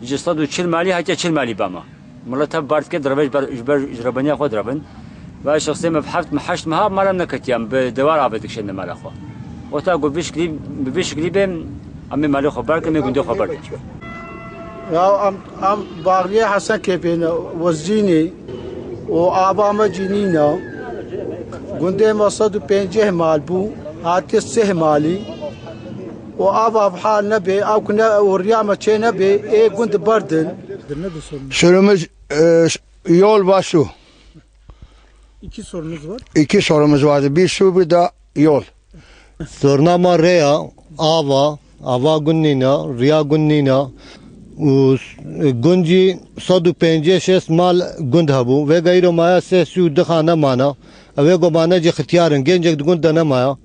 جسد و 40 مالی حتی 40 مالی باما ملت هم بارد که دربش بر جربانی خود دربن و شخصی مبحث محشت مها مالم نکتیم به دوار عبادت شدن مال خو و تا گو بیش کلیبم امی مال خو بار کنه گنده خو بار یا ام باغیه حسن کپین وزینی و آبام جنینا گنده ما 150 مال بو هاتی 3 مالی و آب حال نبی او کنه وریا چه نبی ای گند بردن sorumuz yol ve su. İki sorunuz var. İki sorumuz vardı. Bir su bir de yol. Sorunama Reya, Ava Gunnina, Riya Gunnina, Gunji 156 mal gund habu ve gayro maya se su dkhana mana ave go mana ji ikhtiyarın gencek gund da namaya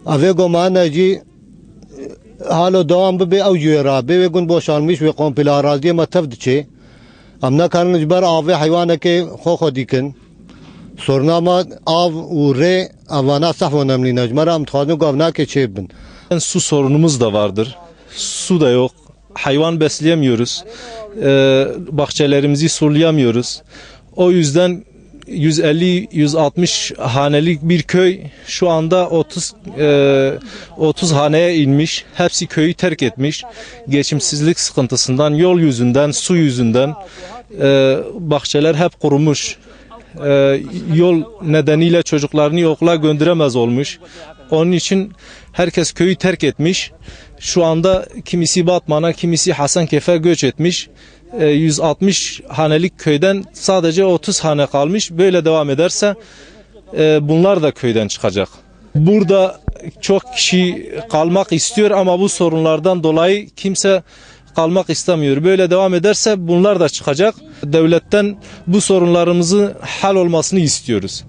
ave go mana ji halo devam be avju rabe ve gund boşalmış ve komple araziye matafd çe amna kanun icbar ave hayvana ke xo dikin sorunama av u re avana sahvona mli najmara am tkhanı gavna ke çebin. Su sorunumuz da vardır. Su da yok. Hayvan besleyemiyoruz. Bahçelerimizi sulayamıyoruz. O yüzden 150-160 hanelik bir köy şu anda 30 haneye inmiş. Hepsi köyü terk etmiş. Geçimsizlik sıkıntısından, yol yüzünden, su yüzünden bahçeler hep kurumuş. Yol nedeniyle çocuklarını okula gönderemez olmuş. Onun için herkes köyü terk etmiş. Şu anda kimisi Batman'a, kimisi Hasankeyf'e göç etmiş. 160 hanelik köyden sadece 30 hane kalmış. Böyle devam ederse bunlar da köyden çıkacak. Burada çok kişi kalmak istiyor ama bu sorunlardan dolayı kimse kalmak istemiyor. Böyle devam ederse bunlar da çıkacak. Devletten bu sorunlarımızın hal olmasını istiyoruz.